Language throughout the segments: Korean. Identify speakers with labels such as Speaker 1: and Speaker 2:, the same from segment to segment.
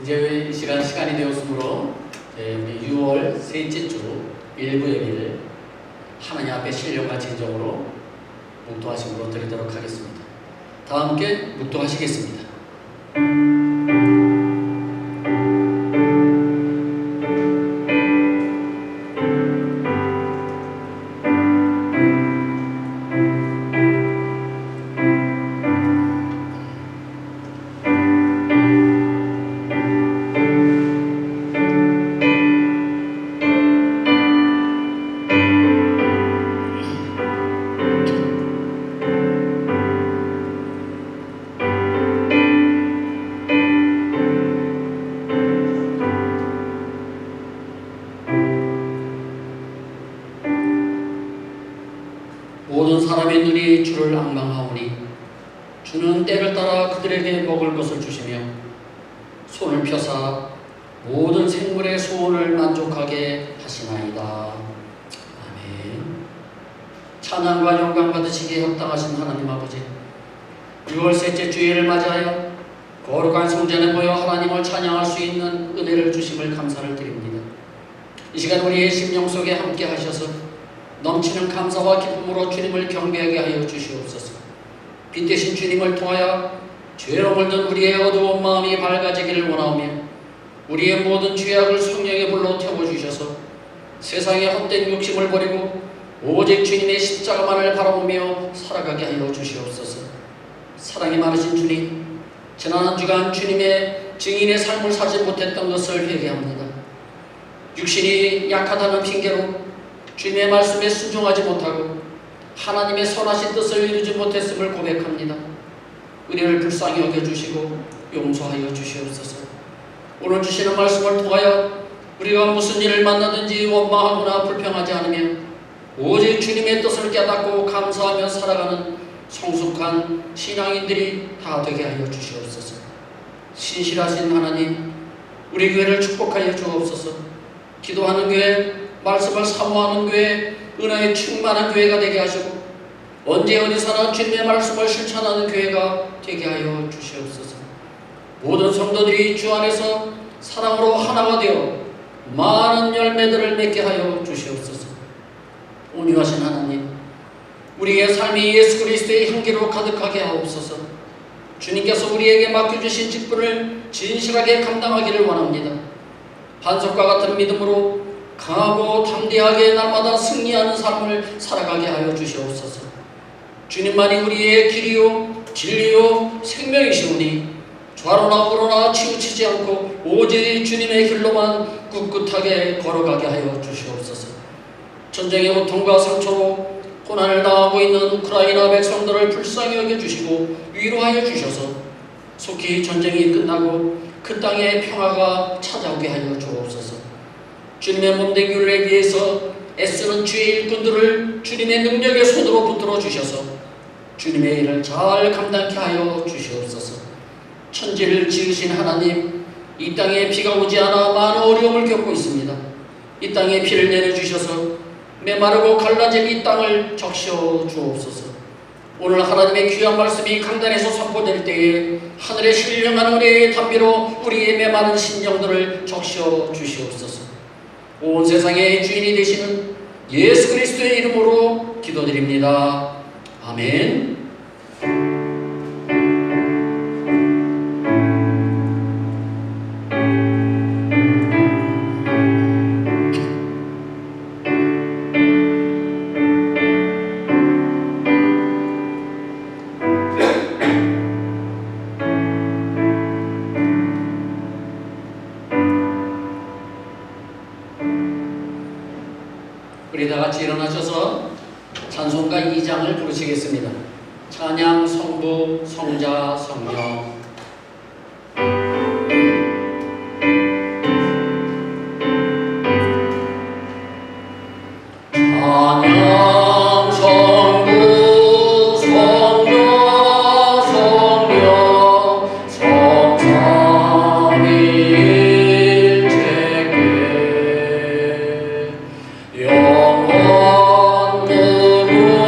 Speaker 1: 이제 이 시간이 되었으므로 우리 6월 셋째 주 일부 예배를 하나님 앞에 신령과 진정으로 묵도하심으로 드리도록 하겠습니다. 다 함께 묵도하시겠습니다. 모든 사람의 눈이 주를 앙망하오니 주는 때를 따라 그들에게 먹을 것을 주시며 손을 펴사 모든 생물의 소원을 만족하게 하시나이다. 아멘. 찬양과 영광 받으시기에 합당하신 하나님 아버지, 6월 셋째 주일을 맞이하여 거룩한 성전에 모여 하나님을 찬양할 수 있는 은혜를 주심을 감사를 드립니다. 이 시간 우리의 심령 속에 함께 하셔서 넘치는 감사와 기쁨으로 주님을 경배하게 하여 주시옵소서. 빛 대신 주님을 통하여 죄로 물든 우리의 어두운 마음이 밝아지기를 원하오며 우리의 모든 죄악을 성령의 불로 태워주셔서 세상의 헛된 욕심을 버리고 오직 주님의 십자가만을 바라보며 살아가게 하여 주시옵소서. 사랑이 많으신 주님, 지난 한 주간 주님의 증인의 삶을 살지 못했던 것을 회개합니다. 육신이 약하다는 핑계로 주님의 말씀에 순종하지 못하고 하나님의 선하신 뜻을 이루지 못했음을 고백합니다. 은혜를 불쌍히 여겨주시고 용서하여 주시옵소서. 오늘 주시는 말씀을 통하여 우리가 무슨 일을 만나든지 원망하거나 불평하지 않으며 오직 주님의 뜻을 깨닫고 감사하며 살아가는 성숙한 신앙인들이 다 되게 하여 주시옵소서. 신실하신 하나님, 우리 교회를 축복하여 주옵소서. 기도하는 교회, 말씀을 사모하는 교회, 은혜에 충만한 교회가 되게 하시고 언제 어디서나 주님의 말씀을 실천하는 교회가 되게 하여 주시옵소서. 모든 성도들이 주 안에서 사랑으로 하나가 되어 많은 열매들을 맺게 하여 주시옵소서. 온유하신 하나님, 우리의 삶이 예수 그리스도의 향기로 가득하게 하옵소서. 주님께서 우리에게 맡겨주신 직분을 진실하게 감당하기를 원합니다. 반석과 같은 믿음으로 강하고 담대하게 날마다 승리하는 삶을 살아가게 하여 주시옵소서. 주님만이 우리의 길이요 진리요 생명이시오니 좌로나 우로나 치우치지 않고 오직 주님의 길로만 꿋꿋하게 걸어가게 하여 주시옵소서. 전쟁의 고통과 상처로 고난을 당하고 있는 우크라이나 백성들을 불쌍히 여겨주시고 위로하여 주셔서 속히 전쟁이 끝나고 그 땅에 평화가 찾아오게 하여 주옵소서. 주님의 몸된 교회를 위해서 애쓰는 주의 일꾼들을 주님의 능력의 손으로 붙들어 주셔서 주님의 일을 잘 감당케 하여 주시옵소서. 천지를 지으신 하나님, 이 땅에 비가 오지 않아 많은 어려움을 겪고 있습니다. 이 땅에 비를 내려주셔서 메마르고 갈라진 이 땅을 적셔 주옵소서. 오늘 하나님의 귀한 말씀이 강단에서 선포될 때에 하늘의 신령한 은혜의 담비로 우리의 메마른 심령들을 적셔 주시옵소서. 온 세상의 주인이 되시는 예수 그리스도의 이름으로 기도드립니다. 아멘. 우리 다 같이 일어나셔서 찬송가 2장을 부르시겠습니다. 찬양 성부 성자 성령. 찬양 성부 성자 성령 성삼위일체께 영원 누군가기까지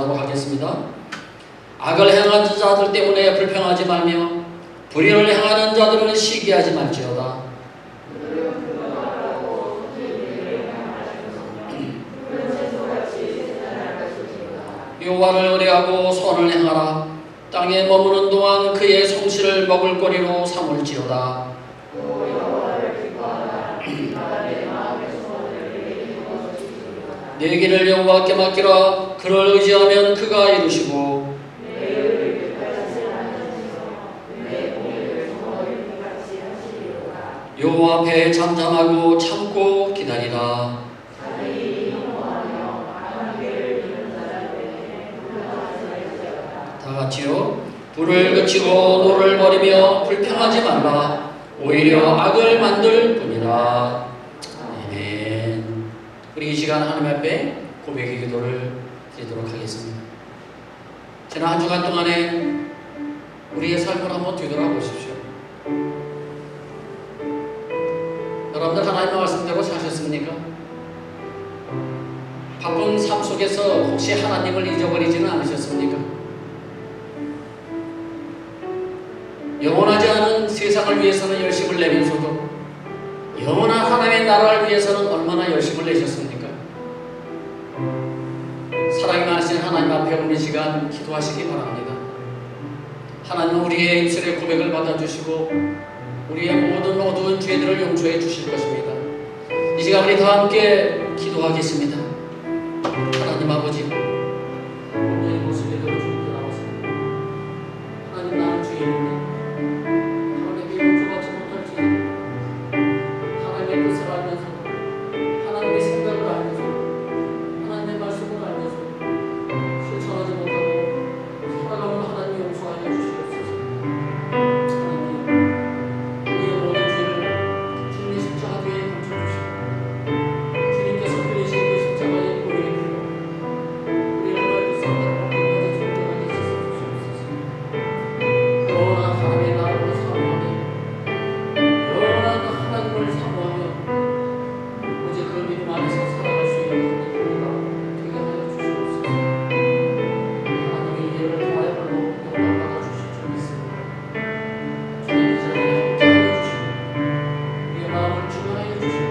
Speaker 1: 묵상하도록 하겠습니다. 악을 행하는 자들 때문에 불평하지 말며 불의를 행하는 자들은 시기하지 말지어다. 여호와를 의뢰하고 선을 행하라. 땅에 머무는 동안 그의 성실을 먹을거리로 삼을지어다. 내 길을 여호와께 맡기라. 그를 의지하면 그가 이루시고 여호와 앞에 잠잠하고 참고 기다리라. 다 같이요. 불을 그치고 노를 버리며 불평하지 말라. 오히려 악을 만들 뿐이라. 아멘. 우리 이 시간 하나님 앞에 고백의 기도를 드리도록 하겠습니다. 지난 한 주간 동안에 우리의 삶을 한번 뒤돌아보십시오. 여러분들 하나님의 말씀대로 사셨습니까? 바쁜 삶 속에서 혹시 하나님을 잊어버리지는 않으셨습니까? 영원하지 않은 세상을 위해서는 열심을 내면서도 영원한 하나님의 나라를 위해서는 얼마나 열심을 내셨습니까? 사랑이 많으신 하나님 앞에 오늘 시간 기도하시기 바랍니다. 하나님은 우리의 입술의 고백을 받아주시고 우리의 모든 어두운 죄들을 용서해 주실 것입니다. 이 시간 우리 다 함께 기도하겠습니다. 하나님 아버지, 오늘의 모습에 대해 주님께 나왔습니다. 하나님, 나는 주인인데 하나님께 용서받지 못할지 하나님의 뜻을 알면서 하나님의 생각을 알면서 하나님의 말씀을 알면서 실천하지 못하고 살아가는 하나님 용서하여 주시옵소서. 하나님, 우리의 모든 죄를 주님의 십자가 뒤에 감춰주시고 주님께서 흘리신 그 십자가의 보혈의 피로 우리를 맑은 썩다고 끝까지 존재하게 씻어주시옵소서. 영원한 하나님의 나라를 사모하며 영원한 하나님을 사모하며 오직 그 믿음 안에서 살아갈 수 있는 우리가 되게 하여 주시옵소서. 하나님의 이해를 통하여 홀로 영광 받아주실 줄 믿습니다. 주님 이 자리에 함께하여 주시고 우리의 마음을 주관하여 주시고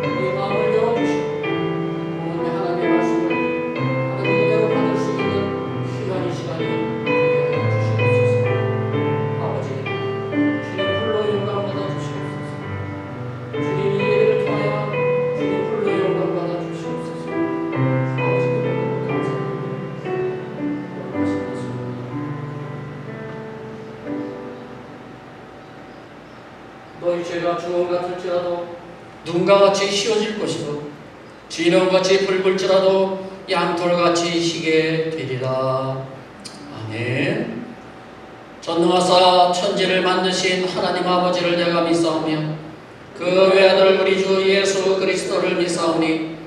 Speaker 1: 우리의 마음을 열어주시고 오늘 하나님의 말씀을 하나님 은혜로 받을 수 있는 귀한 이 시간이 되게 하여 주시옵소서. 아버지, 주님 홀로 영광 받아주시옵소서. 주님 이 예배를 통하여 주님 홀로 영광 받아주시옵소서. 아버지, 너무 감사합니다. 거룩하신 예수님. 너희 죄가 주홍 같을지라도 눈과 같이 휘어질 것이고 진홍같이 붉을지라도 양털같이 희게 되리라. 아멘. 전능하사 천지를 만드신 하나님 아버지를 내가 믿사오며 그 외아들 우리 주 예수 그리스도를 믿사오니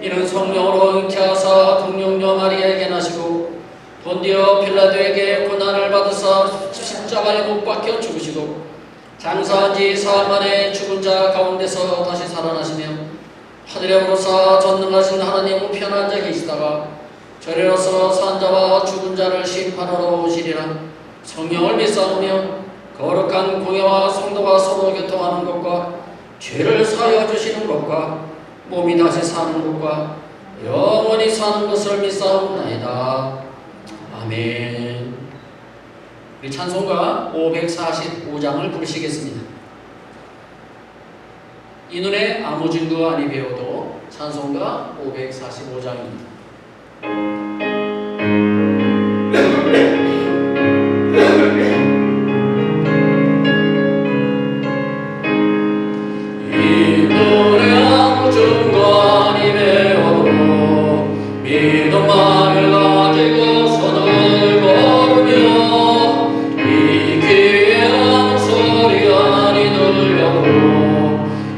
Speaker 1: 이는 성령으로 잉태하사 동령녀 마리아에게 나시고 본디오 빌라도에게 고난을 받으사 십자가에 못 박혀 죽으시고 장사한 지 사흘 만에 죽은 자 가운데서 다시 살아나시며 하늘에 오르사 전능하신 하나님 우편에 앉아 계시다가 저리로서 산 자와 죽은 자를 심판하러 오시리라. 성령을 믿사오며 거룩한 공예와 성도가 서로 교통하는 것과 죄를 사하여 주시는 것과 몸이 다시 사는 것과 영원히 사는 것을 믿사옵나이다. 아멘. 우리 찬송가 545장을 부르시겠습니다. 이 눈에 아무 증거 아니 배워도 찬송가 545장입니다. 이 눈에 아무 증거 아니 배워도 믿음만을 가지고 선을 걸으며 이 귀에 아무 소리 아니 들려도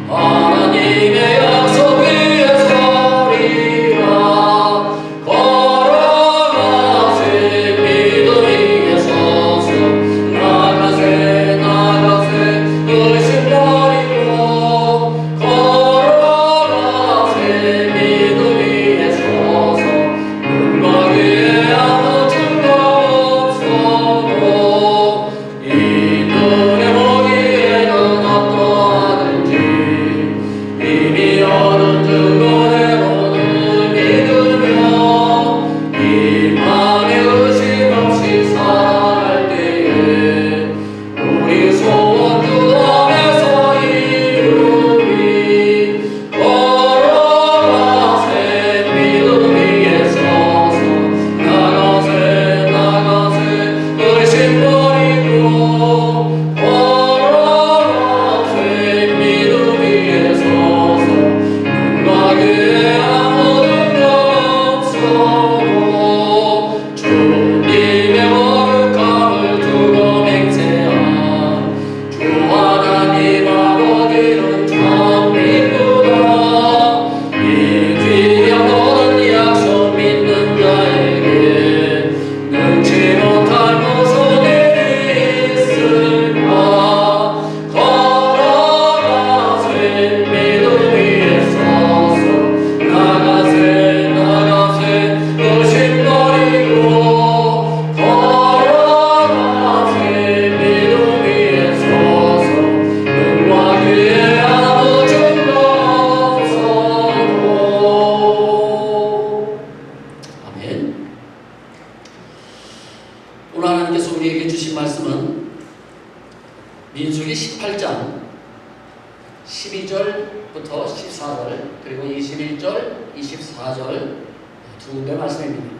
Speaker 1: 하나님의 약속 위에 서리라. 걸어가세 믿음 오늘 하나님께서 우리에게 주신 말씀은 민수기 18장 12절부터 14절 그리고 21절, 24절 두 군데 말씀입니다.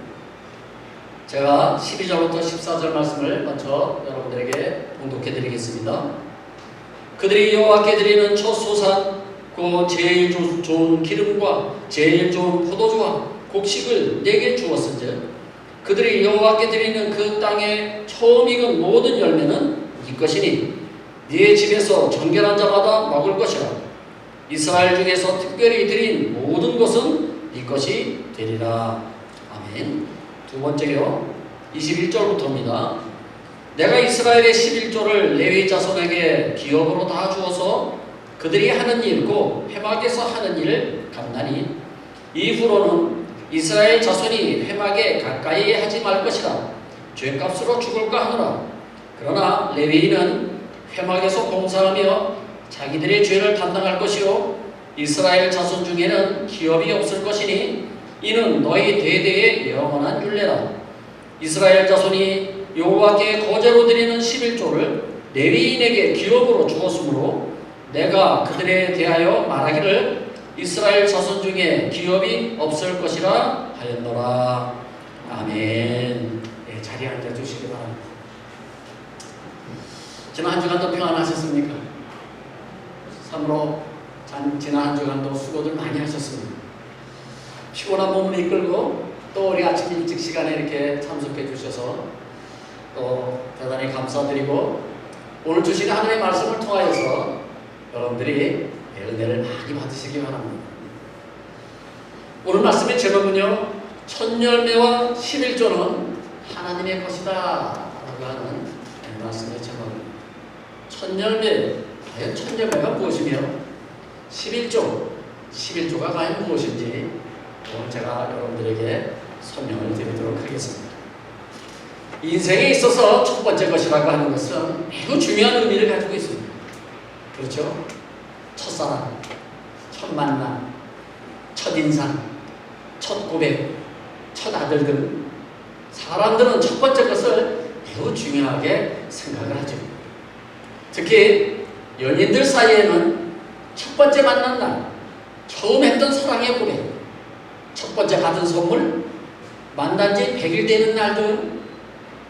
Speaker 1: 제가 12절부터 14절 말씀을 먼저 여러분들에게 봉독해 드리겠습니다. 그들이 여호와께 드리는 첫 소산 그 제일 좋은 기름과 제일 좋은 포도주와 곡식을 내게 주었은즉 그들이 여호와께 드리는 그 땅에 처음 익은 모든 열매는 네 것이니 네 집에서 정결한 자마다 먹을 것이라. 이스라엘 중에서 특별히 드린 모든 것은 네 것이 되리라. 아멘. 두 번째요, 21절부터입니다. 내가 이스라엘의 11조를 레위 자손에게 기업으로 다 주어서 그들이 하는 일고 회막에서 하는 일을 감나니 이후로는 이스라엘 자손이 회막에 가까이 하지 말 것이라. 죄값으로 죽을까 하노라. 그러나 레위인은 회막에서 봉사하며 자기들의 죄를 담당할 것이요 이스라엘 자손 중에는 기업이 없을 것이니 이는 너희 대대의 영원한 율례라. 이스라엘 자손이 여호와께 거제로 드리는 11조를 레위인에게 기업으로 주었으므로 내가 그들에 대하여 말하기를 이스라엘 자손 중에 기업이 없을 것이라 하였노라. 아멘. 네, 자리에 앉아주시기 바랍니다. 지난 한 주간도 평안하셨습니까? 참으로 지난 한 주간도 수고들 많이 하셨습니다. 피곤한 몸을 이끌고 또 우리 아침 일찍 시간에 이렇게 참석해 주셔서 또 대단히 감사드리고 오늘 주시는 하나님의 말씀을 통하여서 여러분들이 은혜를 많이 받으시기 바랍니다. 오늘 말씀의 제목은요, 첫 열매와 11조는 하나님의 것이다 라고 하는 말씀의 제목입니다. 첫 열매, 과연 첫 열매가 무엇이며 11조가 과연 무엇인지 오늘 제가 여러분들에게 설명을 드리도록 하겠습니다. 인생에 있어서 첫 번째 것이라고 하는 것은 매우 중요한 의미를 가지고 있습니다. 그렇죠? 첫사랑, 첫 만남, 첫인상, 첫 고백, 첫 아들 등 사람들은 첫 번째 것을 매우 중요하게 생각을 하죠. 특히 연인들 사이에는 첫 번째 만난 날, 처음 했던 사랑의 고백, 첫 번째 받은 선물, 만난 지 100일 되는 날 등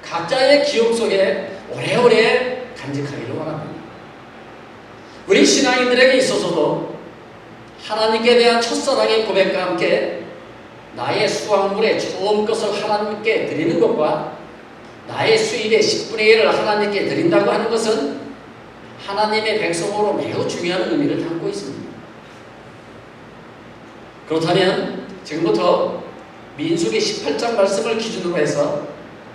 Speaker 1: 각자의 기억 속에 오래오래 간직하기를 원합니다. 우리 신앙인들에게 있어서도 하나님께 대한 첫사랑의 고백과 함께 나의 수확물의 처음 것을 하나님께 드리는 것과 나의 수입의 10분의 1을 하나님께 드린다고 하는 것은 하나님의 백성으로 매우 중요한 의미를 담고 있습니다. 그렇다면 지금부터 민수기 18장 말씀을 기준으로 해서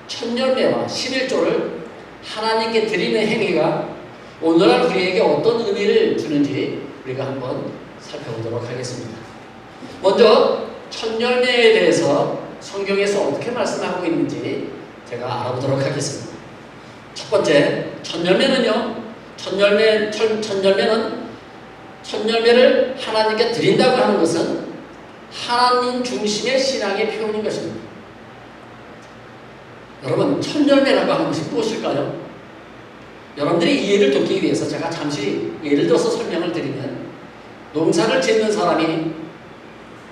Speaker 1: 첫 열매와 11조를 하나님께 드리는 행위가 오늘날 우리에게 어떤 의미를 주는지 우리가 한번 살펴보도록 하겠습니다. 먼저 첫 열매에 대해서 성경에서 어떻게 말씀하고 있는지 제가 알아보도록 하겠습니다. 첫 번째, 첫 열매는요, 첫 열매를 하나님께 드린다고 하는 것은 하나님 중심의 신앙의 표현인 것입니다. 여러분, 첫 열매라고 하는 것이 무엇일까요? 여러분들이 이해를 돕기 위해서 제가 잠시 예를 들어서 설명을 드리면, 농사를 짓는 사람이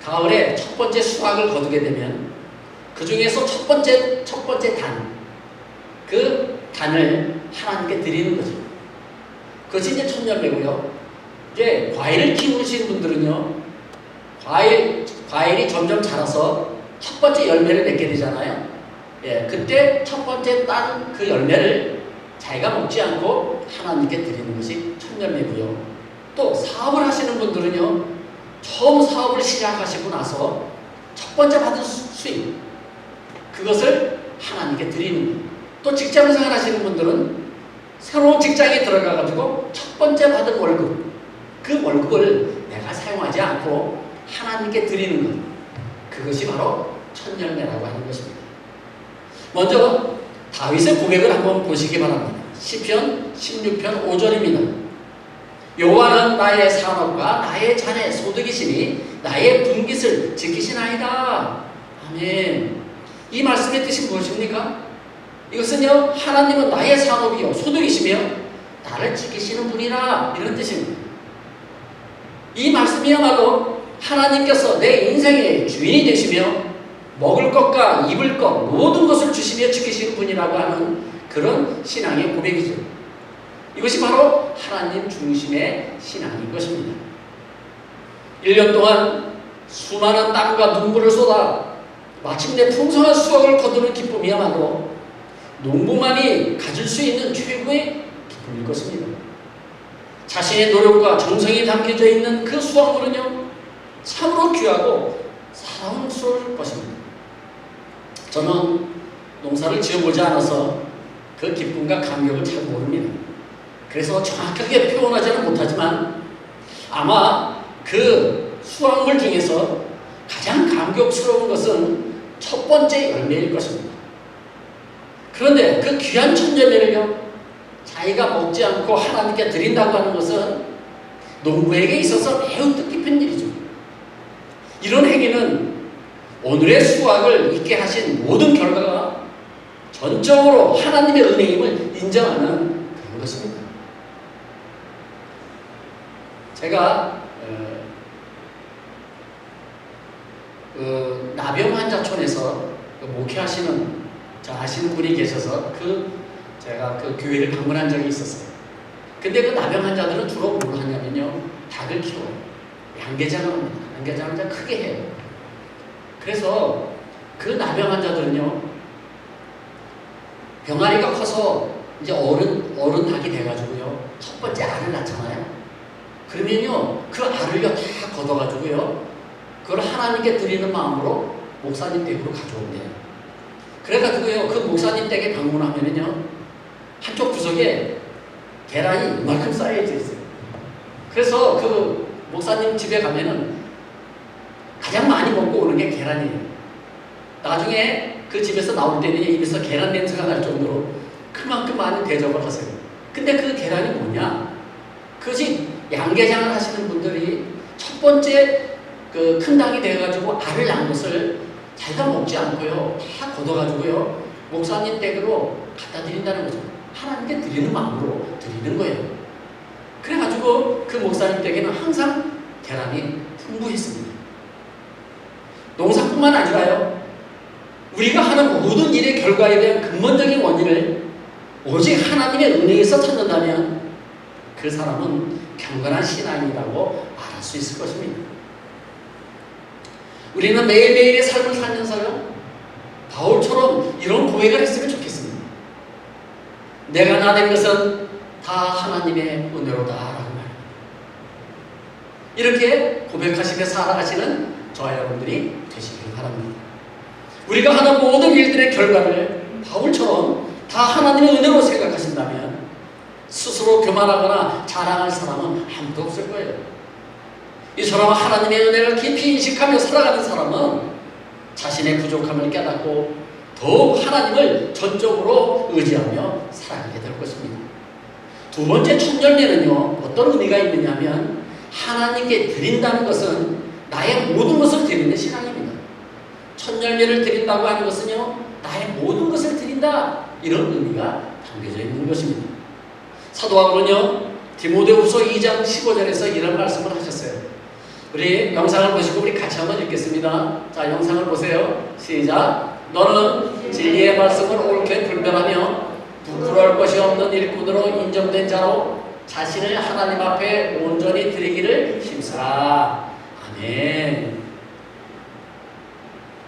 Speaker 1: 가을에 첫 번째 수확을 거두게 되면 그 중에서 첫 번째 단, 그 단을 하나님께 드리는 거죠. 그것이 이제 첫 열매고요. 이제 과일을 키우신 분들은요, 과일이 점점 자라서 첫 번째 열매를 맺게 되잖아요. 예, 그때 첫 번째 딴 그 열매를 자기가 먹지 않고 하나님께 드리는 것이 첫 열매고요. 또 사업을 하시는 분들은요, 처음 사업을 시작하시고 나서 첫 번째 받은 수익, 그것을 하나님께 드리는 거예요. 또 직장생활 하시는 분들은 새로운 직장에 들어가가지고 첫 번째 받은 월급, 그 월급을 내가 사용하지 않고 하나님께 드리는 것, 그것이 바로 첫 열매라고 하는 것입니다. 먼저 다윗의 고백을 한번 보시기 바랍니다. 시편 16편 5절입니다. 여호와는 나의 산업과 나의 잔의 소득이시니 나의 분깃을 지키시나이다. 아멘. 이 말씀의 뜻이 무엇입니까? 이것은요, 하나님은 나의 산업이요 소득이시며 나를 지키시는 분이라, 이런 뜻입니다. 이 말씀이야말로 하나님께서 내 인생의 주인이 되시며 먹을 것과 입을 것 모든 것을 주시며 지키시는 분이라고 하는 그런 신앙의 고백이죠. 이것이 바로 하나님 중심의 신앙인 것입니다. 1년 동안 수많은 땀과 눈물을 쏟아 마침내 풍성한 수확을 거두는 기쁨이야말로 농부만이 가질 수 있는 최고의 기쁨일 것입니다. 자신의 노력과 정성이 담겨져 있는 그 수확물은요, 참으로 귀하고 사랑스러울 것입니다. 저는 농사를 지어보지 않아서 그 기쁨과 감격을 잘 모릅니다. 그래서 정확하게 표현하지는 못하지만 아마 그 수확물 중에서 가장 감격스러운 것은 첫 번째 열매일 것입니다. 그런데 그 귀한 첫 열매를요, 자기가 먹지 않고 하나님께 드린다고 하는 것은 농부에게 있어서 매우 뜻깊은 일이죠. 이런 행위는 오늘의 수확을 있게 하신 모든 결과가 전적으로 하나님의 은혜임을 인정하는 그런 것입니다. 제가 나병 환자촌에서 목회하시는 아시는 분이 계셔서 제가 그 교회를 방문한 적이 있었어요. 근데 그 나병 환자들은 주로 뭘 하냐면요, 닭을 키워요. 양계장을 합니다. 양계장을 좀 크게 해요. 그래서 그 나병 환자들은요, 병아리가 커서 이제 어른 닭이 돼가지고요, 첫 번째 알을 낳잖아요. 그러면요, 그 알을요 다 걷어가지고요, 그걸 하나님께 드리는 마음으로 목사님 댁으로 가져온대요. 그래가지고요, 그 목사님 댁에 방문하면은요, 한쪽 구석에 계란이 이만큼 쌓여져 있어요. 그래서 그 목사님 집에 가면은 가장 많이 먹고 오는 게 계란이에요. 나중에 그 집에서 나올 때는 입에서 계란 냄새가 날 정도로 그만큼 많은 대접을 하세요. 근데 그 계란이 뭐냐? 그것이 양계장을 하시는 분들이 첫 번째 그 큰 닭이 되어가지고 알을 낳은 것을 자기가 먹지 않고요, 다 걷어가지고요, 목사님 댁으로 갖다 드린다는 거죠. 하나님께 드리는 마음으로 드리는 거예요. 그래가지고 그 목사님 댁에는 항상 계란이 풍부했습니다. 농사뿐만 아니라요, 우리가 하는 모든 일의 결과에 대한 근본적인 원인을 오직 하나님의 은혜에서 찾는다면 그 사람은 경건한 신앙이라고 말할 수 있을 것입니다. 우리는 매일매일의 삶을 살면서요, 바울처럼 이런 고백을 했으면 좋겠습니다. 내가 나 된 것은 다 하나님의 은혜로다 라고 말합니다. 이렇게 고백하시며 살아가시는 저와 여러분들이 되시길 바랍니다. 우리가 하는 모든 일들의 결과를 바울처럼 다 하나님의 은혜로 생각하신다면 스스로 교만하거나 자랑할 사람은 아무도 없을 거예요. 이 사람은 하나님의 은혜를 깊이 인식하며 살아가는 사람은 자신의 부족함을 깨닫고 더욱 하나님을 전적으로 의지하며 살아가게 될 것입니다. 두 번째 첫 열매는요, 어떤 의미가 있느냐면 하나님께 드린다는 것은 나의 모든 것을 드리는 신앙입니다. 첫 열매를 드린다고 하는 것은요, 나의 모든 것을 드린다, 이런 의미가 담겨져 있는 것입니다. 사도 바울은요, 디모데후서 2장 15절에서 이런 말씀을 하셨어요. 우리 영상을 보시고 우리 같이 한번 읽겠습니다. 자, 영상을 보세요. 시작. 너는 진리의 말씀을 옳게 분별하며 부끄러울 것이 없는 일꾼으로 인정된 자로 자신을 하나님 앞에 온전히 드리기를 힘쓰라. 아멘.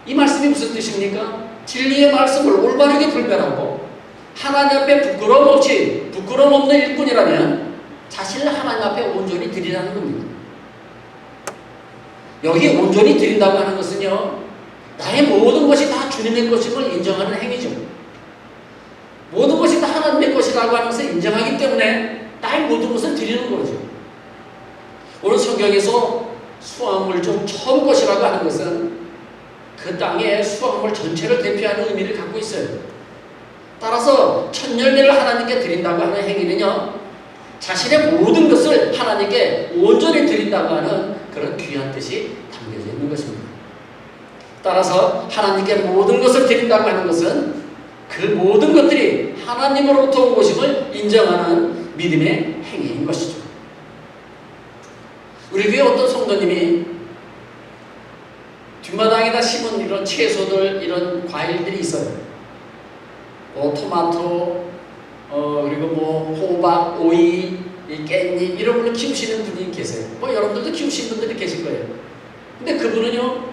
Speaker 1: 이 말씀이 무슨 뜻입니까? 진리의 말씀을 올바르게 분별하고 하나님 앞에 부끄러움 없는 일꾼이라면 자신을 하나님 앞에 온전히 드리라는 겁니다. 여기 온전히 드린다고 하는 것은요, 나의 모든 것이 다 주님의 것임을 인정하는 행위죠. 모든 것이 다 하나님의 것이라고 하는 것을 인정하기 때문에 나의 모든 것을 드리는 거죠. 오늘 성경에서 수확물 중 처음 것이라고 하는 것은 그 땅의 수확물 전체를 대표하는 의미를 갖고 있어요. 따라서 첫 열매를 하나님께 드린다고 하는 행위는요, 자신의 모든 것을 하나님께 온전히 드린다고 하는 그런 귀한 뜻이 담겨져 있는 것입니다. 따라서 하나님께 모든 것을 드린다고 하는 것은 그 모든 것들이 하나님으로부터 온 것임을 인정하는 믿음의 행위인 것이죠. 우리 교회 어떤 성도님이 뒷마당에다 심은 이런 채소들, 이런 과일들이 있어요. 토마토, 그리고 호박, 오이, 깻잎 이런 걸로 키우시는 분이 계세요. 여러분들도 키우시는 분들이 계실 거예요. 근데 그분은요,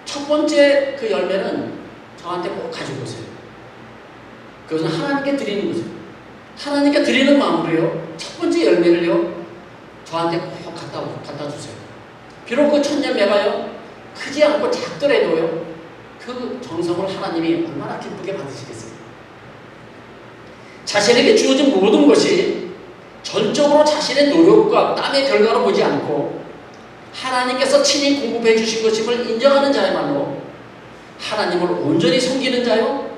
Speaker 1: 첫 번째 그 열매는 저한테 꼭 가지고 오세요. 그것은 하나님께 드리는 거죠. 하나님께 드리는 마음으로요, 첫 번째 열매를요, 저한테 꼭 갖다 주세요. 비록 그 첫 열매가요, 크지 않고 작더라도요, 그 정성을 하나님이 얼마나 기쁘게 받으시겠어요. 자신에게 주어진 모든 것이 전적으로 자신의 노력과 땀의 결과로 보지 않고 하나님께서 친히 공급해 주신 것임을 인정하는 자야말로 하나님을 온전히 섬기는 자요,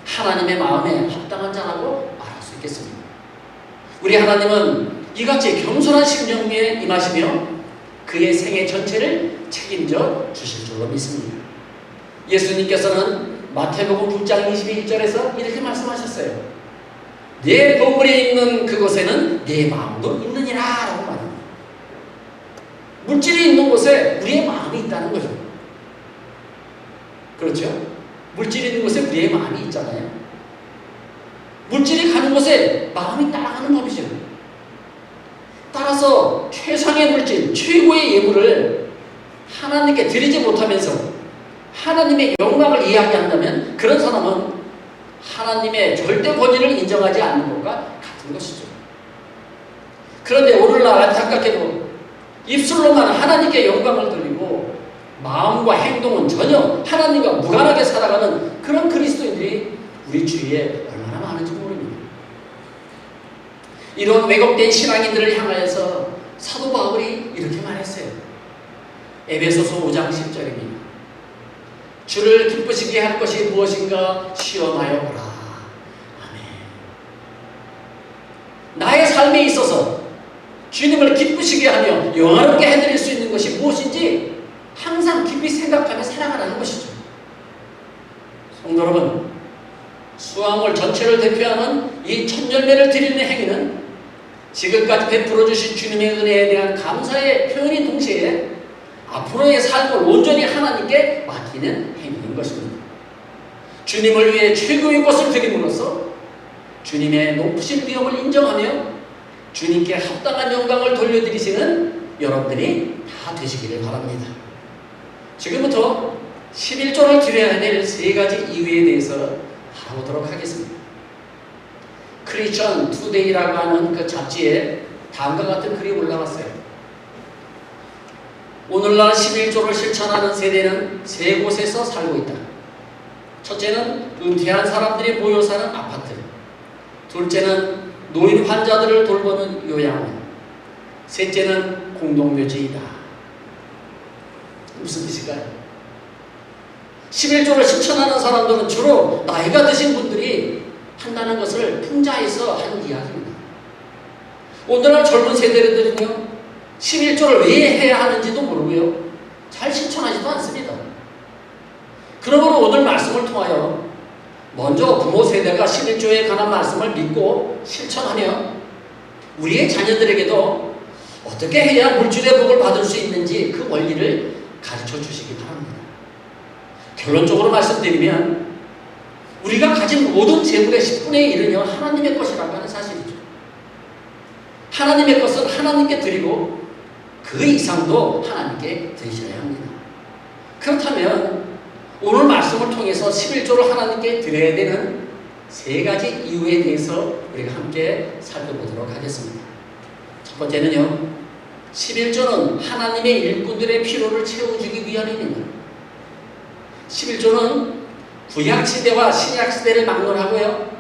Speaker 1: 하나님의 마음에 합당한 자라고 말할 수 있겠습니다. 우리 하나님은 이같이 겸손한 심정에 임하시며 그의 생애 전체를 책임져 주실 줄로 믿습니다. 예수님께서는 마태복음 9장 21절에서 이렇게 말씀하셨어요. 내 보물이 있는 그곳에는 내 마음도 있느니라 라고 말합니다. 물질이 있는 곳에 우리의 마음이 있다는 거죠. 그렇죠? 물질이 있는 곳에 우리의 마음이 있잖아요. 물질이 가는 곳에 마음이 따라가는 법이죠. 따라서 최상의 물질, 최고의 예물을 하나님께 드리지 못하면서 하나님의 영광을 이야기한다면 그런 사람은 하나님의 절대 권위를 인정하지 않는 것과 같은 것이죠. 그런데 오늘날 안타깝게도 입술로만 하나님께 영광을 돌리고 마음과 행동은 전혀 하나님과 무관하게 살아가는 그런 그리스도인들이 우리 주위에 얼마나 많은지 모릅니다. 이런 왜곡된 신앙인들을 향하여서 사도 바울이 이렇게 말했어요. 에베소서 5장 10절입니다. 주를 기쁘시게 할 것이 무엇인가 시험하여 보라. 아멘. 나의 삶에 있어서 주님을 기쁘시게 하며 영화롭게 해드릴 수 있는 것이 무엇인지 항상 깊이 생각하며 살아가라는 것이죠. 성도 여러분, 수확물 전체를 대표하는 이 첫 열매를 드리는 행위는 지금까지 베풀어 주신 주님의 은혜에 대한 감사의 표현인 동시에 앞으로의 삶을 온전히 하나님께 맡기는 행위인 것입니다. 주님을 위해 최고의 것을 드림으로써 주님의 높으신 위엄을 인정하며 주님께 합당한 영광을 돌려드리시는 여러분들이 다 되시기를 바랍니다. 지금부터 11조를 드려야 될 세 가지 이유에 대해서 알아보도록 하겠습니다. 크리스천 투데이라고 하는 그 잡지에 다음과 같은 글이 올라왔어요. 오늘날 11조를 실천하는 세대는 세 곳에서 살고 있다. 첫째는 은퇴한 사람들이 모여 사는 아파트, 둘째는 노인 환자들을 돌보는 요양원, 셋째는 공동묘지이다. 무슨 뜻일까요? 11조를 실천하는 사람들은 주로 나이가 드신 분들이 한다는 것을 풍자해서 하는 이야기입니다. 오늘날 젊은 세대들은요, 11조를 왜 해야 하는지도 모르고요, 잘 실천하지도 않습니다. 그러므로 오늘 말씀을 통하여 먼저 부모 세대가 11조에 관한 말씀을 믿고 실천하며 우리의 자녀들에게도 어떻게 해야 물질의 복을 받을 수 있는지 그 원리를 가르쳐 주시기 바랍니다. 결론적으로 말씀드리면 우리가 가진 모든 재물의 10분의 1은요 하나님의 것이라고 하는 사실이죠. 하나님의 것은 하나님께 드리고 그 이상도 하나님께 드리셔야 합니다. 그렇다면 오늘 말씀을 통해서 11조를 하나님께 드려야 되는 세 가지 이유에 대해서 우리가 함께 살펴보도록 하겠습니다. 첫 번째는요, 11조는 하나님의 일꾼들의 필요를 채워주기 위함입니다. 11조는 구약시대와 신약시대를 막론하고요,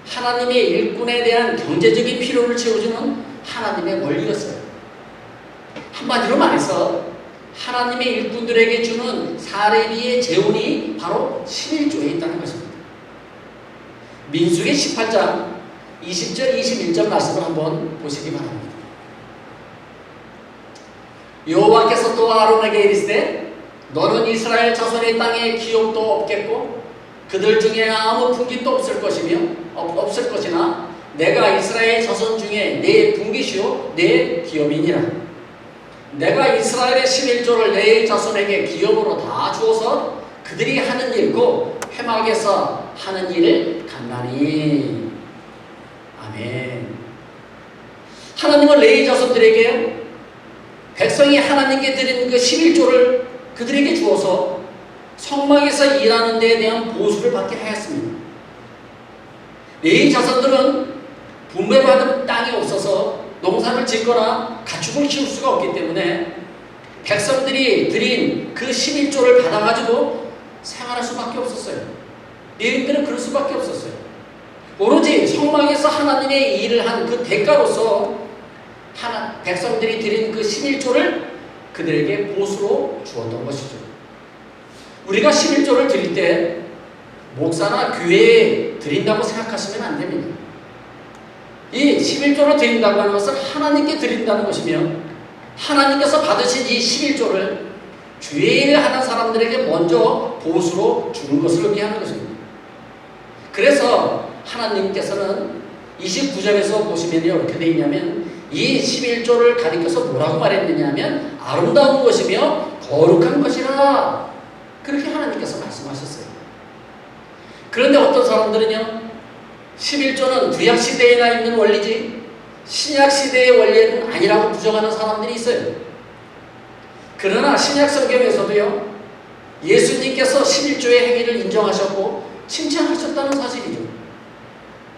Speaker 1: 하나님의 일꾼에 대한 경제적인 필요를 채워주는 하나님의 원리였어요. 한마디로 말해서 하나님의 일꾼들에게 주는 사례비의 재원이 바로 11조에 있다는 것입니다. 민수기 18장 20절 21절 말씀을 한번 보시기 바랍니다. 여호와께서 또 아론에게 이르시되 너는 이스라엘 자손의 땅에 기업도 없겠고 그들 중에 아무 분깃도 없을 것이나 내가 이스라엘 자손 중에 내 분깃이요 내 기업이니라. 내가 이스라엘의 11조를 내 자손에게 기업으로 다 주어서 그들이 하는 일, 곧 회막에서 하는 일을 간단히. 아멘. 하나님은 레위 자손들에게 백성이 하나님께 드린 그 11조를 그들에게 주어서 성막에서 일하는 데에 대한 보수를 받게 하였습니다. 레위 자손들은 분배받은 땅이 없어서 농사를 짓거나 가축을 키울 수가 없기 때문에 백성들이 드린 그 11조를 받아가지고 생활할 수밖에 없었어요. 레위인들은 그럴 수밖에 없었어요. 오로지 성막에서 하나님의 일을 한 그 대가로서 백성들이 드린 그 11조를 그들에게 보수로 주었던 것이죠. 우리가 11조를 드릴 때 목사나 교회에 드린다고 생각하시면 안 됩니다. 이 11조를 드린다고 하는 것은 하나님께 드린다는 것이며, 하나님께서 받으신 이 11조를 주의 일을 하는 사람들에게 먼저 보수로 주는 것을 의미하는 것입니다. 그래서 하나님께서는 29절에서 보시면 이렇게 되어 있냐면, 이 11조를 가리켜서 뭐라고 말했느냐 하면 아름다운 것이며 거룩한 것이라, 그렇게 하나님께서 말씀하셨어요. 그런데 어떤 사람들은요, 11조는 구약시대에나 있는 원리지 신약시대의 원리는 아니라고 부정하는 사람들이 있어요. 그러나 신약성경에서도요, 예수님께서 11조의 행위를 인정하셨고 칭찬하셨다는 사실이죠.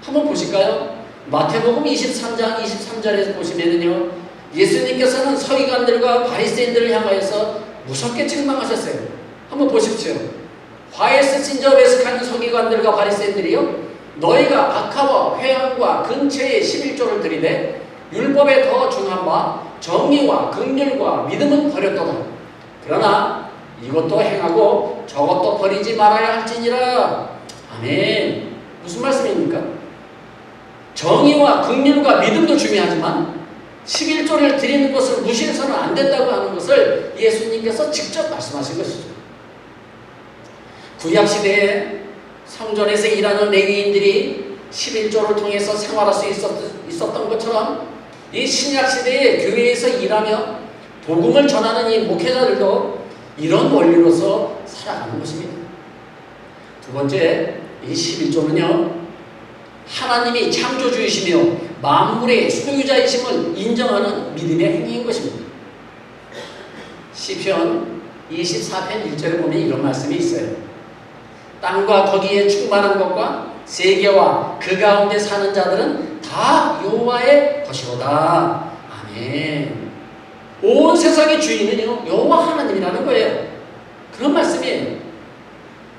Speaker 1: 한번 보실까요? 마태복음 23장 23절에서 보시면은요, 예수님께서는 서기관들과 바리새인들을 향하여서 무섭게 책망하셨어요. 한번 보십시오. 화에 쓰신 자 외식하는 서기관들과 바리새인들이요, 너희가 박하와 회향과 근처에 11조를 드리되 율법에 더 중한 바 정의와 긍휼과 믿음은 버렸도다. 그러나 이것도 행하고 저것도 버리지 말아야 할지니라. 아멘. 무슨 말씀입니까? 정의와 긍휼과 믿음도 중요하지만 11조를 드리는 것을 무시해서는 안 된다고 하는 것을 예수님께서 직접 말씀하신 것이죠. 구약시대에 성전에서 일하는 레위인들이 11조를 통해서 생활할 수 있었던 것처럼, 이 신약시대에 교회에서 일하며 복음을 전하는 이 목회자들도 이런 원리로서 살아가는 것입니다. 두 번째, 이 11조는요, 하나님이 창조주이시며 만물의 소유자이심을 인정하는 믿음의 행위인 것입니다. 시편 24편 1절에 보면 이런 말씀이 있어요. 땅과 거기에 충만한 것과 세계와 그 가운데 사는 자들은 다 여호와의 것이로다. 아멘. 온 세상의 주인은요, 여호와 하나님이라는 거예요. 그런 말씀이에요.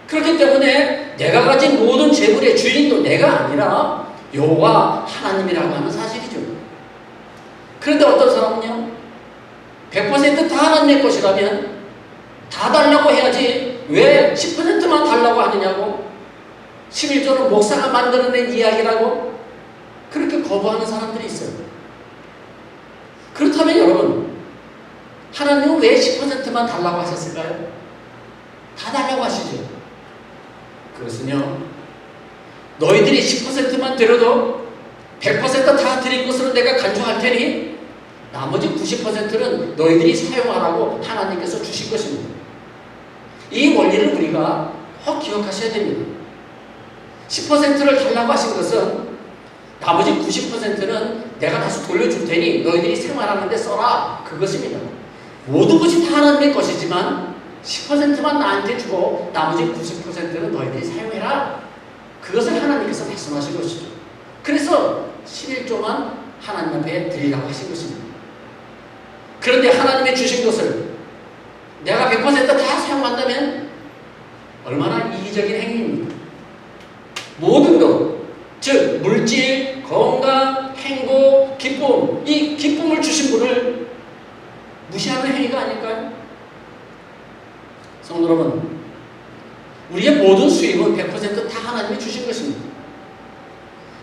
Speaker 1: 그렇기 때문에 내가 가진 모든 재물의 주인도 내가 아니라 여호와 하나님이라고 하는 사실이죠. 그런데 어떤 사람은요, 100% 다 하나님의 것이라면 다 달라고 해야지 왜 10%만 달라고 하느냐고, 11조는 목사가 만들어낸 이야기라고 그렇게 거부하는 사람들이 있어요. 그렇다면 여러분, 하나님은 왜 10%만 달라고 하셨을까요? 다 달라고 하시죠. 그것은요, 너희들이 10%만 드려도 100% 다 드린 것으로 내가 간주할 테니 나머지 90%는 너희들이 사용하라고 하나님께서 주신 것입니다. 이 원리를 우리가 꼭 기억하셔야 됩니다. 10%를 달라고 하신 것은 나머지 90%는 내가 다시 돌려줄 테니 너희들이 생활하는 데 써라, 그것입니다. 모든 것이 다 하나님의 것이지만 10%만 나한테 주고 나머지 90%는 너희들이 사용해라, 그것을 하나님께서 말씀하신 것이죠. 그래서 11조만 하나님 앞에 드리라고 하신 것입니다. 그런데 하나님이 주신 것을 내가 100%다 사용한다면 얼마나 이기적인 행위입니까? 모든 것, 즉 물질, 건강, 행복, 기쁨, 이 기쁨을 주신 분을 무시하는 행위가 아닐까요? 성도 여러분, 우리의 모든 수입은 100% 다 하나님이 주신 것입니다.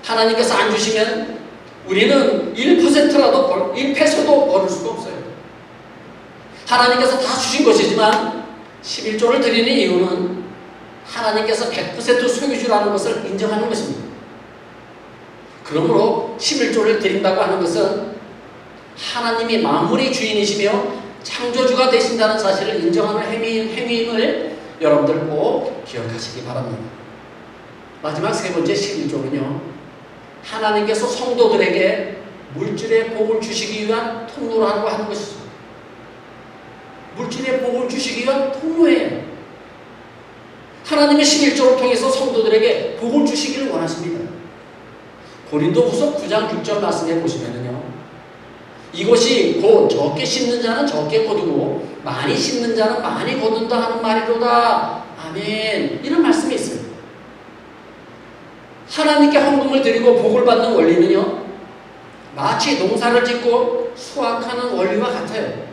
Speaker 1: 하나님께서 안 주시면 우리는 1%라도 1페소도 벌을 수가 없어요. 하나님께서 다 주신 것이지만 11조를 드리는 이유는 하나님께서 100% 소유주라는 것을 인정하는 것입니다. 그러므로 11조를 드린다고 하는 것은 하나님이 만물의 주인이시며 창조주가 되신다는 사실을 인정하는 행위임을 여러분들 꼭 기억하시기 바랍니다. 마지막 세 번째 11조는요, 하나님께서 성도들에게 물질의 복을 주시기 위한 통로라고 하는 것이죠. 물질의 복을 주시기 위한 통로예요. 하나님의 11조를 통해서 성도들에게 복을 주시기를 원하십니다. 고린도후서 9장 6절 말씀에 보시면은요, 이것이 곧 적게 심는 자는 적게 거두고 많이 심는 자는 많이 거둔다 하는 말이로다. 아멘. 이런 말씀이 있어요. 하나님께 헌금을 드리고 복을 받는 원리는요, 마치 농사를 짓고 수확하는 원리와 같아요.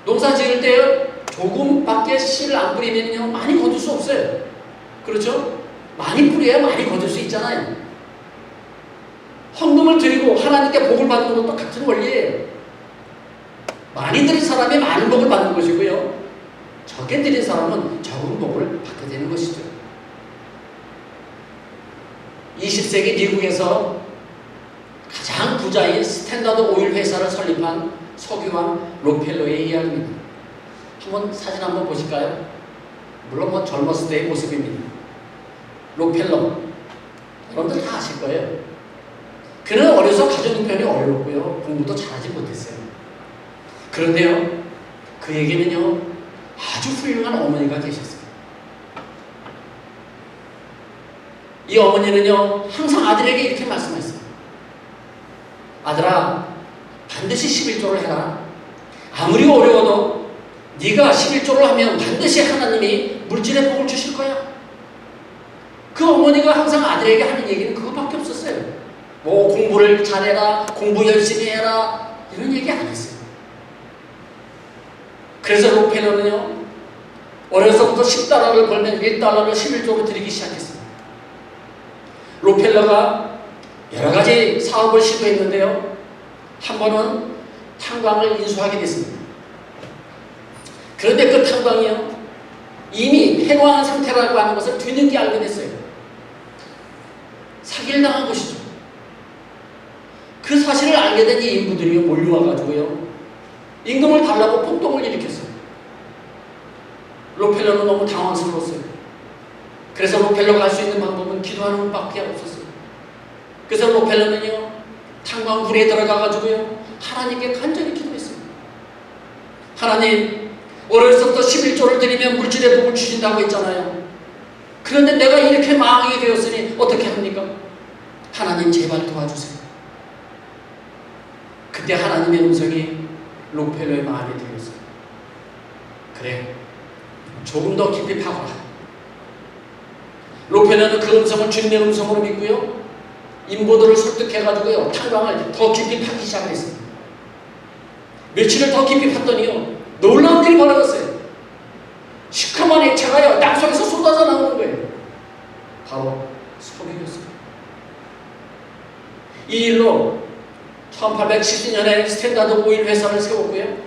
Speaker 1: 농사 지을 때 조금밖에 씨를 안 뿌리면요, 많이 거둘 수 없어요. 그렇죠? 많이 뿌려야 많이 거둘 수 있잖아요. 헌금을 드리고 하나님께 복을 받는 것도 같은 원리예요. 많이 드린 사람이 많은 복을 받는 것이고요, 적게 드린 사람은 적은 복을 받게 되는 것이죠. 20세기 미국에서 가장 부자인 스탠다드 오일 회사를 설립한 석유왕 록펠러의 이야기입니다. 한번 사진 한번 보실까요? 물론 젊었을 때의 모습입니다. 록펠러, 여러분들 다 아실 거예요. 그는 어려서 가정 형편이 어려웠고요, 공부도 잘하지 못했어요. 그런데요, 그에게는요 아주 훌륭한 어머니가 계셨어요. 이 어머니는요 항상 아들에게 이렇게 말씀했어요. 아들아, 반드시 11조를 해라. 아무리 어려워도 네가 11조를 하면 반드시 하나님이 물질의 복을 주실 거야. 그 어머니가 항상 아들에게 하는 얘기는 그것밖에 없었어요. 뭐 공부를 잘해라, 공부 열심히 해라, 이런 얘기 안 했어요. 그래서 록펠러는요 어려서부터 10달러를 벌면 1달러를 11조로 드리기 시작했어요. 록펠러가 여러 가지 사업을 시도했는데요, 한 번은 탄광을 인수하게 됐습니다. 그런데 그 탄광이요 이미 폐광한 상태라고 하는 것을 뒤늦게 알게 됐어요. 사기를 당한 것이죠. 그 사실을 알게 된 이 인부들이 몰려와가지고요 임금을 달라고 폭동을 일으켰어요. 록펠러는 너무 당황스러웠어요. 그래서 록펠러가 할 수 있는 방법은 기도하는 것밖에 없었어요. 그래서 록펠러는요 탄광불에 들어가가지고요 하나님께 간절히 기도했어요. 하나님, 어려서부터 11조를 드리면 물질의 복을 주신다고 했잖아요. 그런데 내가 이렇게 망하게 되었으니 어떻게 합니까? 하나님 제발 도와주세요. 그때 하나님의 음성이 록펠러의 마음에 들렸어요. 그래, 조금 더 깊이 파고라. 록펠러는 그 음성을 주님의 음성으로 믿고요 인부들을 설득해가지고요 탄광을 더 깊이 파기 시작했어요. 며칠을 더 깊이 팠더니요 놀라운 일이 벌어졌어요. 시커먼 액체가요 땅속에서 쏟아져 나오는 거예요. 바로 석유였어요. 이 일로 1870년에 스탠다드 오일 회사를 세웠고요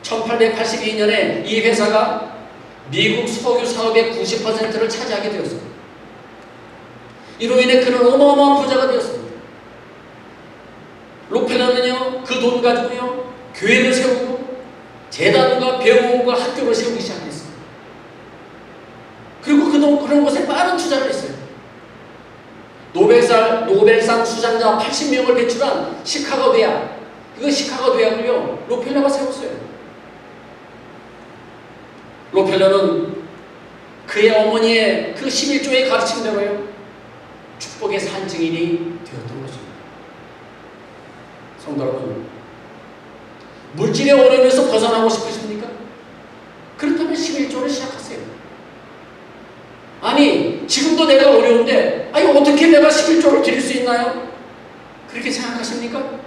Speaker 1: 1882년에 이 회사가 미국 석유 사업의 90%를 차지하게 되었습니다. 이로 인해 그는 어마어마한 부자가 되었습니다. 록펠러는요 그 돈 가지고요 교회를 세우고 재단과 병원과 학교를 세우기 시작했습니다. 그리고 그런 곳에 빠른 투자를 했어요. 노벨상 수상자 80명을 배출한 시카고 대학, 그 시카고 대학을요 록펠러가 세웠어요. 록펠러는 그의 어머니의 그 11조의 가르침대로요 축복의 산증인이 되었던 것입니다. 성도 여러분, 물질의 어려움에서 벗어나고 싶으십니까? 그렇다면 11조를 시작하세요. 아니, 지금도 내가 어려운데 아니 어떻게 내가 11조를 드릴 수 있나요? 그렇게 생각하십니까?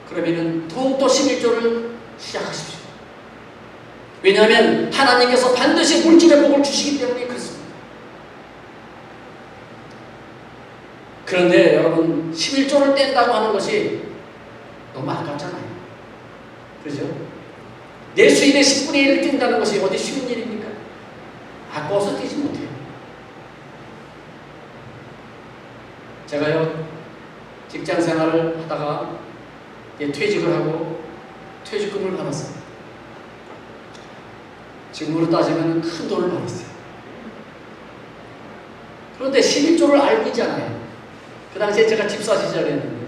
Speaker 1: 그러면은 더욱더 11조를 시작하십시오. 왜냐하면 하나님께서 반드시 물질의 복을 주시기 때문에 그렇습니다. 그런데 여러분 11조를 뗀다고 하는 것이 너무 아깝잖아요. 그렇죠? 내 수입의 10분의 1을 뗀다는 것이 어디 쉬운 일입니까? 아까워서 뛰지 못해요. 제가요, 직장 생활을 하다가 퇴직을 하고 퇴직금을 받았어요. 지금으로 따지면 큰 돈을 받았어요. 그런데 11조를 알고 있잖아요. 그 당시에 제가 집사 시절이었는데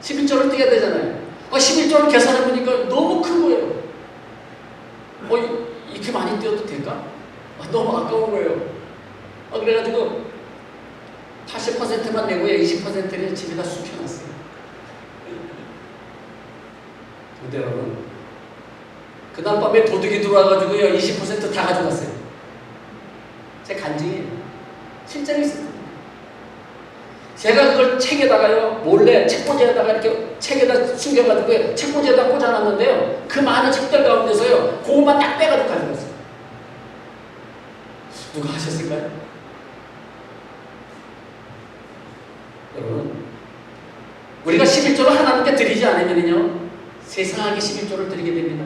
Speaker 1: 11조를 떼야 되잖아요. 11조를 계산해보니까 너무 큰 거예요. 이렇게 많이 떼어도 될까? 너무 아까운 거예요. 그래가지고 80%만 내고 20%를 집에다 숨겨놨어요. 근데 여러분, 그날 밤에 도둑이 들어와가지고요 20%다 가져갔어요. 제 간증이에요. 실제로 있습니다. 제가 그걸 책에다가요 몰래 책꽂이에다가 이렇게 책에다 숨겨가지고 책꽂이에다 꽂아놨는데요, 그 많은 책들 가운데서요 그것만 딱 빼가지고 가져갔어요. 누가 하셨을까요? 여러분, 우리가 11조를 하나님께 드리지 않으면요 세상에게 11조를 드리게 됩니다.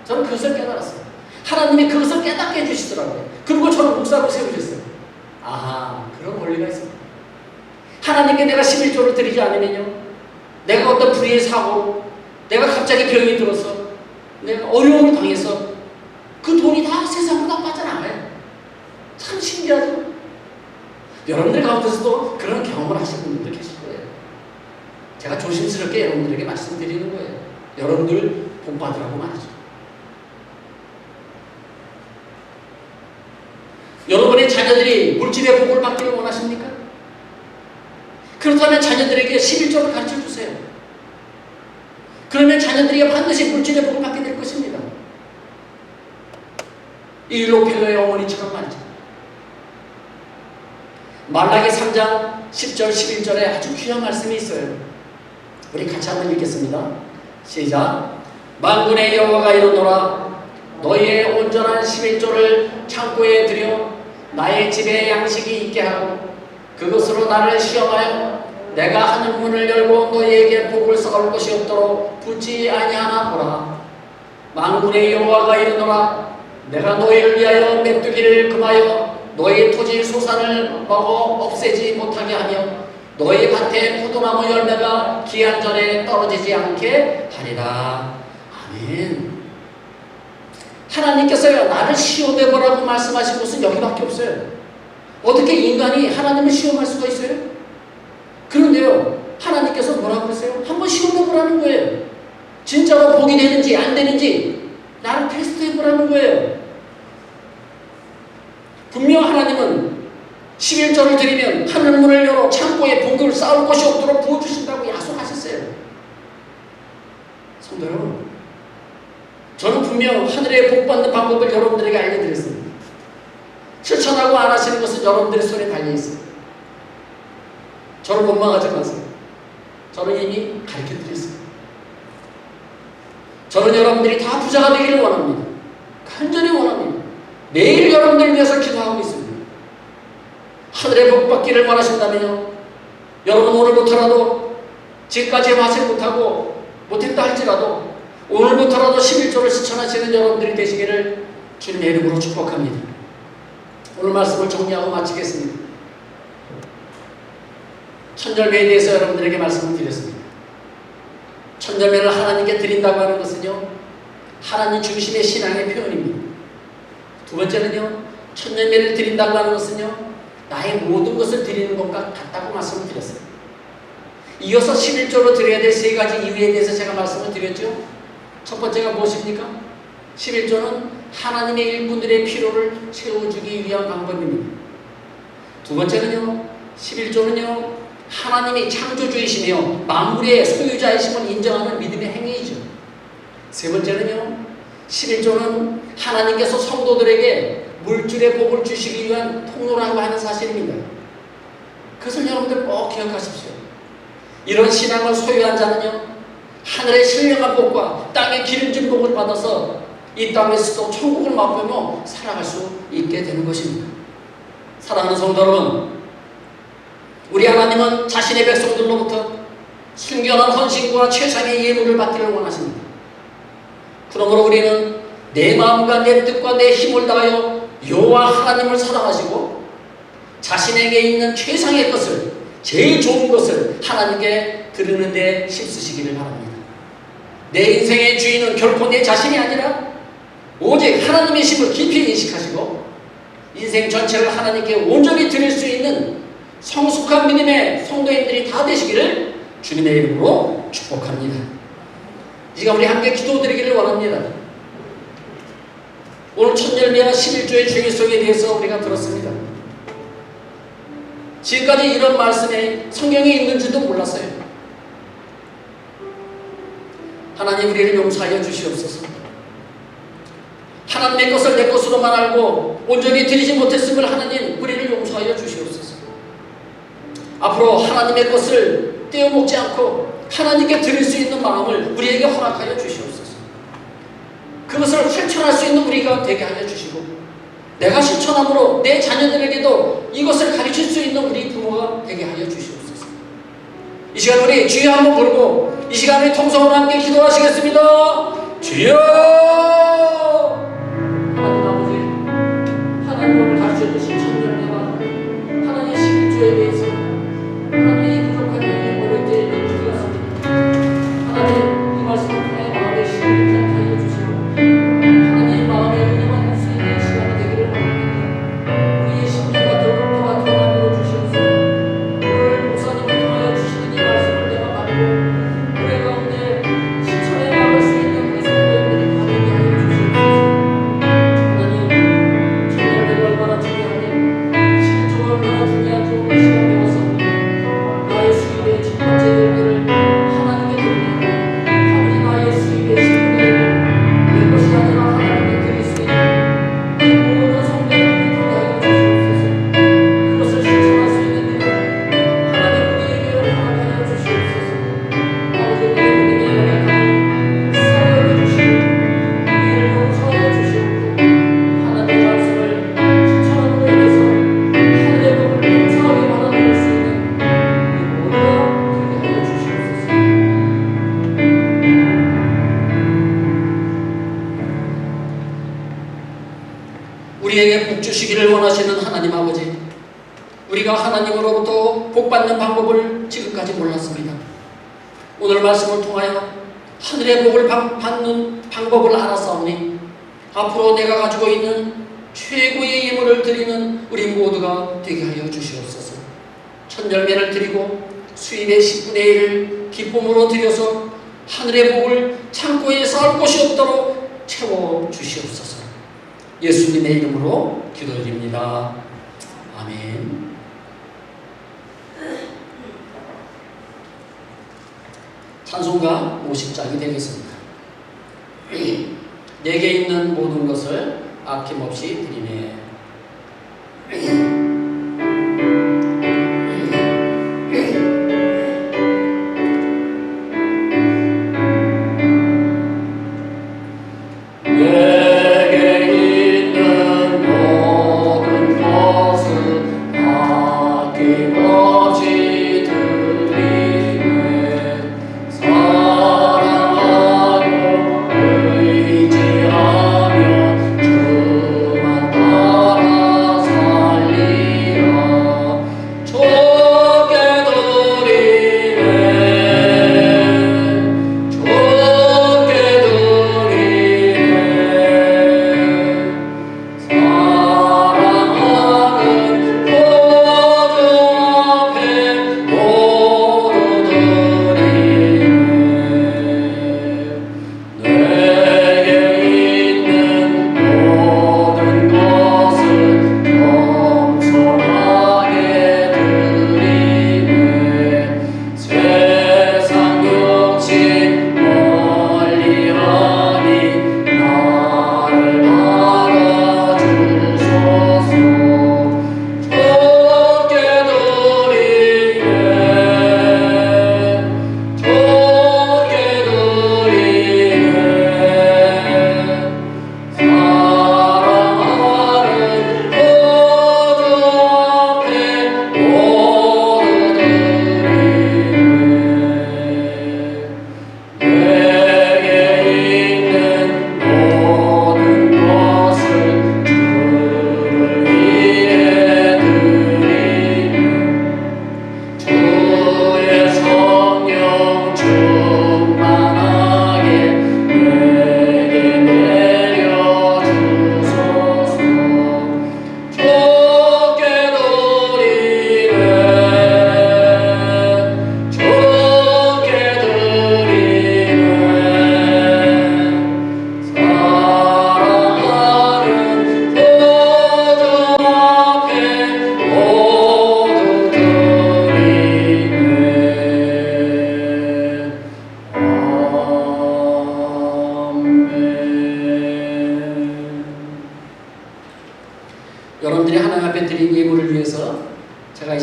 Speaker 1: 저는 그것을 깨달았어요. 하나님이 그것을 깨닫게 해주시더라고요. 그리고 저는 목사로 세우셨어요. 아하, 그런 원리가 있습니다. 하나님께 내가 11조를 드리지 않으면요, 내가 어떤 불의의 사고로, 내가 갑자기 병이 들어서, 내가 어려움을 당해서 그 돈이 다 세상으로 빠져나가요. 참 신기하죠? 여러분들 가운데서도 그런 경험을 하시는 분들도 계실 거예요. 제가 조심스럽게 여러분들에게 말씀드리는 거예요. 여러분들 복 받으라고 말이죠. 여러분의 자녀들이 물질의 복을 받기를 원하십니까? 그렇다면 자녀들에게 11조를 가르쳐 주세요. 그러면 자녀들이 반드시 물질의 복을 받게 될 것입니다. 이 록펠러의 어머니처럼 말이죠. 말라기 3장 10절 11절에 아주 귀한 말씀이 있어요. 우리 같이 한번 읽겠습니다. 시작. 만군의 여호와가 이르노라, 너희의 온전한 11조를 창고에 들여 나의 집에 양식이 있게 하고 그것으로 나를 시험하여 내가 하늘 문을 열고 너희에게 복을 쌓을 것이 없도록 붙지 아니하나 보라. 만군의 여호와가 이르노라, 내가 너희를 위하여 메뚜기를 금하여 너희 토지 소산을 먹어 없애지 못하게 하며 너희 밭에 포도나무 열매가 기한 전에 떨어지지 않게 하리라. 아멘. 하나님께서요 나를 시험해보라고 말씀하신 것은 여기밖에 없어요. 어떻게 인간이 하나님을 시험할 수가 있어요? 그런데요 하나님께서 뭐라고 그러세요? 한번 시험해보라는 거예요. 진짜로 복이 되는지 안 되는지 나를 테스트해보라는 거예요. 분명 하나님은 11조를 드리면 하늘문을 열어 창고에 복을 쌓을 것이 없도록 부어주신다고 약속하셨어요. 성도 여러분, 저는 분명 하늘의 복 받는 방법을 여러분들에게 알려드렸습니다. 실천하고 안 하시는 것은 여러분들의 손에 달려있어요. 저를 원망하지 마세요. 저는 이미 가르쳐드렸습니다. 저는 여러분들이 다 부자가 되기를 원합니다. 간절히 원합니다. 매일 여러분들을 위해서 기도하고 있습니다. 하늘의 복 받기를 원하신다면요, 여러분 오늘부터라도 지금까지 하지 못하고 못했다 할지라도 오늘부터라도 11조를 실천하시는 여러분들이 되시기를 주님의 이름으로 축복합니다. 오늘 말씀을 정리하고 마치겠습니다. 천절매에 대해서 여러분들에게 말씀을 드렸습니다. 천절매를 하나님께 드린다고 하는 것은요 하나님 중심의 신앙의 표현입니다. 두 번째는요 천절매를 드린다고 하는 것은요 나의 모든 것을 드리는 것과 같다고 말씀을 드렸어요. 이어서 11조로 드려야 될 세 가지 이유에 대해서 제가 말씀을 드렸죠. 첫 번째가 무엇입니까? 11조는 하나님의 일꾼들의 필요를 채워주기 위한 방법입니다. 두 번째는요 11조는요 하나님이 창조주이시며 만물의 소유자이심을 인정하는 믿음의 행위이죠. 세 번째는요 11조는 하나님께서 성도들에게 물질의 복을 주시기 위한 통로라고 하는 사실입니다. 그것을 여러분들 꼭 기억하십시오. 이런 신앙을 소유한 자는요 하늘의 신령한 복과 땅의 기름진 복을 받아서 이 땅에서도 천국을 맛보며 살아갈 수 있게 되는 것입니다. 사랑하는 성도 여러분, 우리 하나님은 자신의 백성들로부터 순결한 헌신과 최상의 예물을 받기를 원하십니다. 그러므로 우리는 내 마음과 내 뜻과 내 힘을 다하여 여호와 하나님을 사랑하시고 자신에게 있는 최상의 것을, 제일 좋은 것을 하나님께 드리는 데 힘쓰시기를 바랍니다. 내 인생의 주인은 결코 내 자신이 아니라 오직 하나님의 힘을 깊이 인식하시고 인생 전체를 하나님께 온전히 드릴 수 있는 성숙한 믿음의 성도님들이 다 되시기를 주님의 이름으로 축복합니다. 이 시간 우리 함께 기도드리기를 원합니다. 오늘 첫 열매와 11조의 중요성에 대해서 우리가 들었습니다. 지금까지 이런 말씀이 성경에 있는지도 몰랐어요. 하나님 우리를 용서하여 주시옵소서. 하나님의 것을 내 것으로만 알고 온전히 드리지 못했음을 하나님 우리를 용서하여 주시옵소서. 앞으로 하나님의 것을 떼어먹지 않고 하나님께 드릴 수 있는 마음을 우리에게 허락하여 주시옵소서. 그것을 실천할 수 있는 우리가 되게 하여 주시고 내가 실천함으로 내 자녀들에게도 이것을 가르칠 수 있는 우리 부모가 되게 하여 주시옵소서. 이 시간 우리 주여 한번 부르고 이 시간 우리 통성으로 함께 기도하시겠습니다. 주여! 하나님 아버지, 하나님을 가르쳐 주신 천년과 하나님의 11조에 대해서 하나님의 부족한 영이 어릴 때에 느끼었습니다. 하나님 이 말씀을 통해 마음의 힘을 하여 주시고 하나님의 마음에 은혜만 할 수 있는 시간이 되기를 바랍니다. 우리의 심령과 더욱더 만들어 주시옵소서. 오늘 목사님을 통하여 주시는 이 말씀을 내가 받고 우리 가운데 실천해 나갈 수 있는 우리 성도님들이 다 되게 하여 주시옵소서. 하나님 천년이 얼마나 중요하며 11조가 얼마나 중요한지 오늘 시간 배웠습니다. 나의 수입의 첫 번째 열매를 하나님께 드립니다. 아버지 나의 수입의 10분의 1을 내 것이 아니라 하나님께 드릴 수 있는 그 모든 성도님들이 되게 하여 주시옵소서. 그것을 실천할 수 있는 일을 하나님 우리에게 허락하여 주시옵소서. 아버지 우리 믿음의 연약함을 사용해 주시고 우리를 용서하여 주시옵고 하나님의 말씀을 실천함으로 인해서 하늘의 법을 감사하게 받아들일 수 있는 우리 모두가 되게 하여 주시옵소서. 우리에게 복 주시기를 원하시는 하나님 아버지, 우리가 하나님으로부터 복 받는 방법을 지금까지 몰랐습니다. 오늘 말씀을 통하여 하늘의 복을 받는 방법을 알았사오니 앞으로 내가 가지고 있는 최고의 예물을 드리는 우리 모두가 되게 하여 주시옵소서. 첫 열매를 드리고 수입의 10분의 1을 기쁨으로 드려서 하늘의 복을 창고에 쌓을 곳이 없도록 채워 주시옵소서. 예수님의 이름으로 기도드립니다. 아멘. 찬송가 50장이 되겠습니다. 내게 있는 모든 것을 아낌없이 드리네.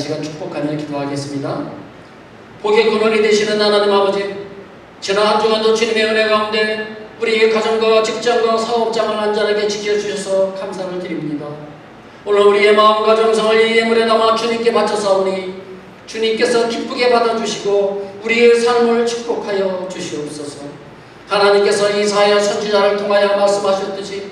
Speaker 1: 시간 축복하며 기도하겠습니다. 복의 근원이 되시는 하나님 아버지, 지난 한 주간도 주님의 은혜 가운데 우리의 가정과 직장과 사업장을 안전하게 지켜주셔서 감사를 드립니다. 오늘 우리의 마음과 정성을 이 예물에 담아 주님께 바쳐사오니 주님께서 기쁘게 받아주시고 우리의 삶을 축복하여 주시옵소서. 하나님께서 이사야 선지자를 통하여 말씀하셨듯이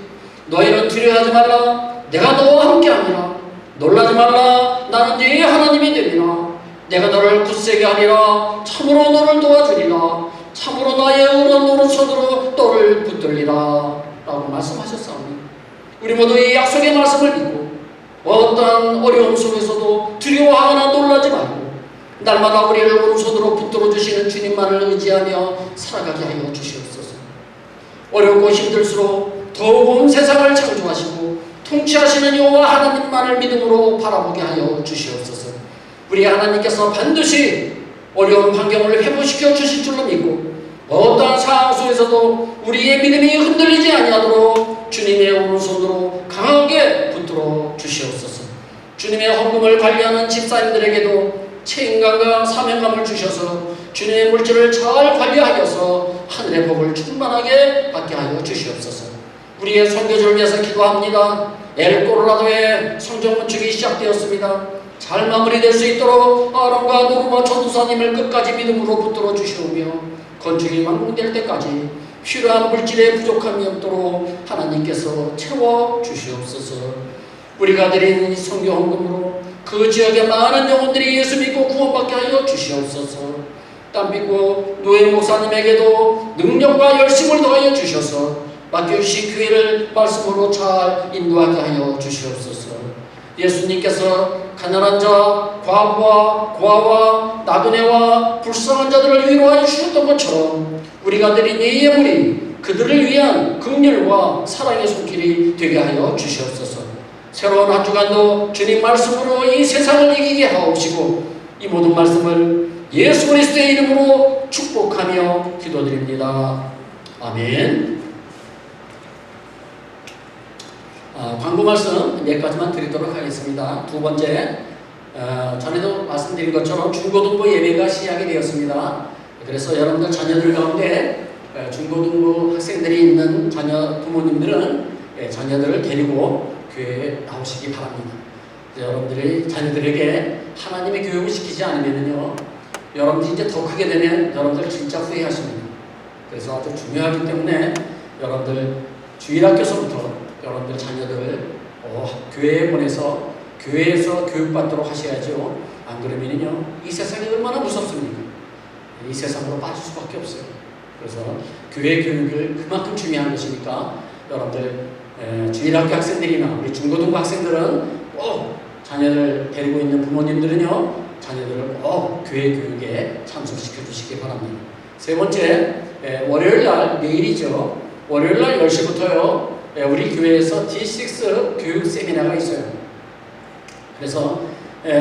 Speaker 1: 너희는 두려워하지 말라, 내가 너와 함께하니라. 놀라지 말라, 나는 네 하나님이 되리라. 내가 너를 굳세게 하리라. 참으로 너를 도와주리라. 참으로 나의 오른 오른손으로 너를 붙들리라 라고 말씀하셨사오니 우리 모두 이 약속의 말씀을 믿고 어떠한 어려움 속에서도 두려워하거나 놀라지 말고 날마다 우리를 오른손으로 붙들어 주시는 주님만을 의지하며 살아가게 하여 주시옵소서. 어렵고 힘들수록 더욱 온 세상을 창조하시고 통치하시는 여호와 하나님만을 믿음으로 바라보게 하여 주시옵소서. 우리 하나님께서 반드시 어려운 환경을 회복시켜 주실 줄로 믿고 어떠한 상황 속에서도 우리의 믿음이 흔들리지 아니하도록 주님의 오른손으로 강하게 붙들어 주시옵소서. 주님의 헌금을 관리하는 집사님들에게도 책임감과 사명감을 주셔서 주님의 물질을 잘 관리하여서 하늘의 복을 충만하게 받게 하여 주시옵소서. 우리의 선교지를 위해서 기도합니다. 엘코로라도의 성전 건축이 시작되었습니다. 잘 마무리될 수 있도록 아론과 노르마 전도사님을 끝까지 믿음으로 붙들어 주시오며 건축이 완공될 때까지 필요한 물질의 부족함이 없도록 하나님께서 채워 주시옵소서. 우리가 드린 선교 헌금으로 그 지역의 많은 영혼들이 예수 믿고 구원받게 하여 주시옵소서. 땀빛고 노예 목사님에게도 능력과 열심을 더하여 주셔서 맡겨주신 교회를 말씀으로 잘 인도하게 하여 주시옵소서. 예수님께서 가난한 자, 과부와 고아와 나그네와 불쌍한 자들을 위로하여 주셨던 것처럼 우리가 드린 이 예물이 그들을 위한 긍휼과 사랑의 손길이 되게 하여 주시옵소서. 새로운 한 주간도 주님 말씀으로 이 세상을 이기게 하옵시고 이 모든 말씀을 예수 그리스도의 이름으로 축복하며 기도드립니다. 아멘. 광고 말씀 몇 가지만 드리도록 하겠습니다. 두 번째, 전에도 말씀드린 것처럼 중고등부 예배가 시작이 되었습니다. 그래서 여러분들 자녀들 가운데 중고등부 학생들이 있는 자녀 부모님들은 자녀들을 데리고 교회에 나오시기 바랍니다. 여러분들이 자녀들에게 하나님의 교육을 시키지 않으면요, 여러분들이 이제 더 크게 되면 여러분들 진짜 후회하십니다. 그래서 아주 중요하기 때문에 여러분들 주일학교서부터 여러분들 자녀들을 교회에 보내서 교회에서 교육받도록 하셔야죠. 안 그러면요, 이 세상이 얼마나 무섭습니까? 이 세상으로 빠질 수밖에 없어요. 그래서 교회 교육을 그만큼 중요한 것이니까 여러분들 주일학교 학생들이나 우리 중고등부 학생들은 꼭 자녀를 데리고 있는 부모님들은요, 자녀들을 꼭 교회 교육에 참석시켜 주시기 바랍니다. 세 번째, 월요일날 내일이죠. 월요일날 10시부터요 우리 교회에서 D6 교육 세미나가 있어요. 그래서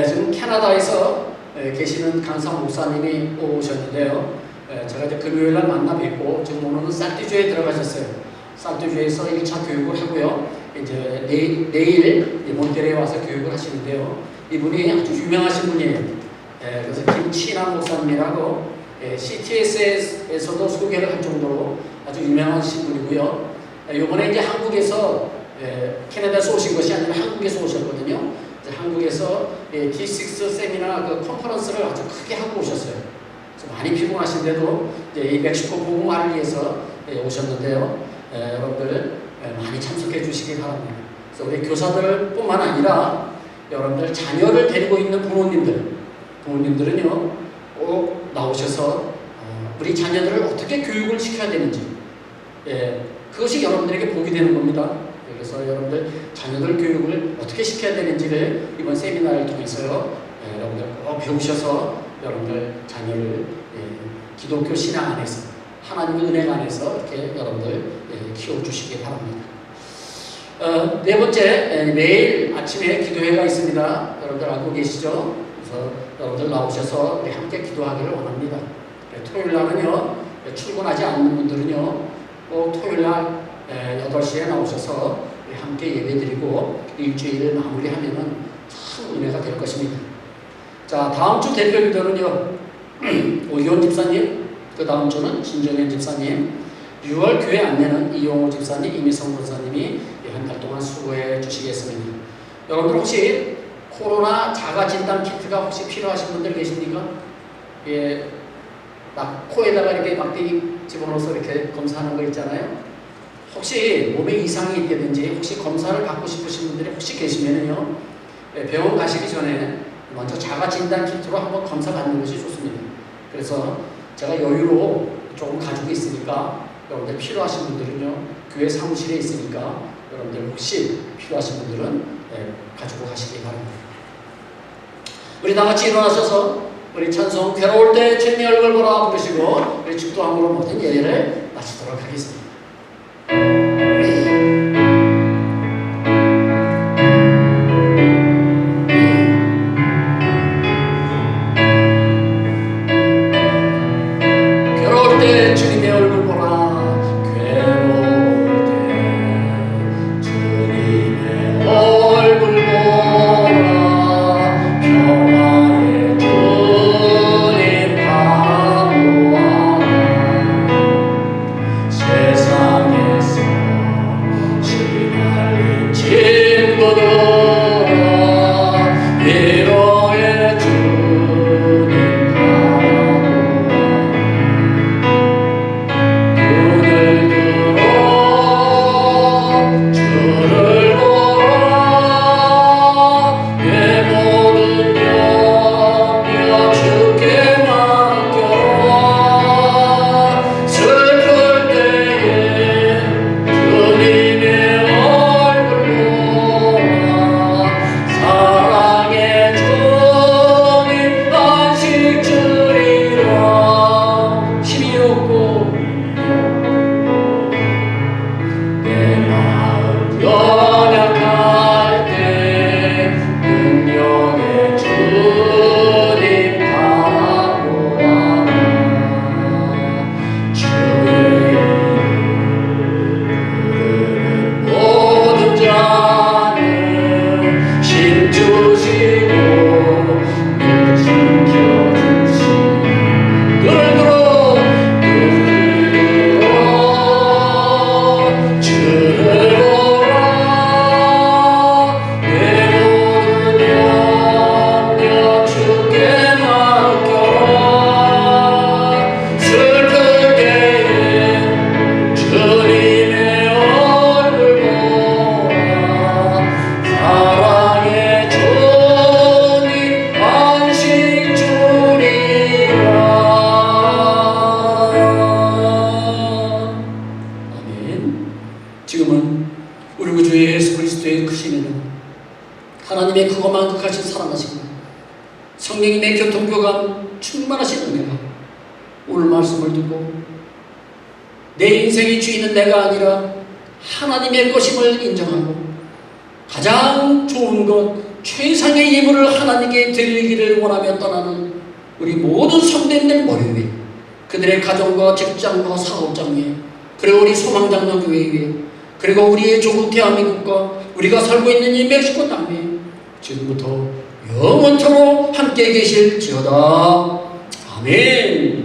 Speaker 1: 지금 캐나다에서 계시는 강사 목사님이 오셨는데요. 제가 이제 금요일날 만나 뵙고 지금 오늘은 살티주에 들어가셨어요. 살티주에서 1차 교육을 하고요. 이제 내일 몬테레에 와서 교육을 하시는데요. 이분이 아주 유명하신 분이에요. 그래서 김치남 목사님이라고 CTS에서도 소개를 할 정도로 아주 유명하신 분이고요. 이번에 이제 한국에서 캐나다에서 오신 것이 아니라 한국에서 오셨거든요. 한국에서 D6 세미나 그 컨퍼런스를 아주 크게 하고 오셨어요. 그래서 많이 피곤하신데도 이 멕시코 복음화를 위해서 오셨는데요. 여러분들 많이 참석해 주시기 바랍니다. 그래서 우리 교사들뿐만 아니라 여러분들 자녀를 데리고 있는 부모님들은요 꼭 나오셔서 우리 자녀들을 어떻게 교육을 시켜야 되는지 그것이 여러분들에게 복이 되는 겁니다. 그래서 여러분들 자녀들 교육을 어떻게 시켜야 되는지를 이번 세미나를 통해서요 여러분들 꼭 배우셔서 여러분들 자녀를 기독교 신앙 안에서 하나님의 은혜 안에서 이렇게 여러분들 키워주시기 바랍니다. 네 번째, 내일 아침에 기도회가 있습니다. 여러분들 알고 계시죠? 그래서 여러분들 나오셔서 우리 함께 기도하기를 원합니다. 토요일 날은요 출근하지 않는 분들은요 꼭 토요일 날 8시에 나오셔서 함께 예배드리고 일주일을 마무리하면은 참 은혜가 될 것입니다. 자, 다음 주 대표 기도는요, 오기원 집사님, 그 다음 주는 신정현 집사님, 6월 교회 안내는 이용호 집사님, 이미성 권사님이 한 달 동안 수고해 주시겠습니다. 여러분들 혹시 코로나 자가진단 키트가 혹시 필요하신 분들 계십니까? 예, 막 코에다가 이렇게 막대기 집어넣어서 이렇게 검사하는 거 있잖아요. 혹시 몸에 이상이 있다든지 혹시 검사를 받고 싶으신 분들이 혹시 계시면은요, 병원 가시기 전에 먼저 자가진단 키트로 한번 검사 받는 것이 좋습니다. 그래서 제가 여유로 조금 가지고 있으니까 여러분들 필요하신 분들은요, 교회 사무실에 있으니까 여러분들 혹시 필요하신 분들은 가지고 가시기 바랍니다. 우리 다 같이 일어나셔서 우리 찬송 괴로울 때 주님의 얼굴 보라 부르시고 우리 축도함으로 모든 예배를 마치도록 하겠습니다. 괴로울 때 주님의 얼굴 보라. 괴로울 때 주님의 얼굴 보라. 평화의 주님 바라보아. 세상에서 시달린 친구들아, 위로의 주님 지금은 우리 구주 예수 그리스도의 크신 이름, 하나님의 크고 만극하신 사랑하시고 성령님의 교통교감 충만하신 은혜가 오늘 말씀을 듣고 내 인생의 주인은 내가 아니라 하나님의 것임을 인정하고 가장 좋은 것, 최상의 예물을 하나님께 드리기를 원하며 떠나는 우리 모든 성도님들 머리 위에, 그들의 가정과 직장과 사업장 위에, 그리고 우리 소망장로 교회 위에, 그리고 우리의 조국 대한민국과 우리가 살고 있는 이 멕시코 땅에 지금부터 영원토록 함께 계실지어다. 아멘.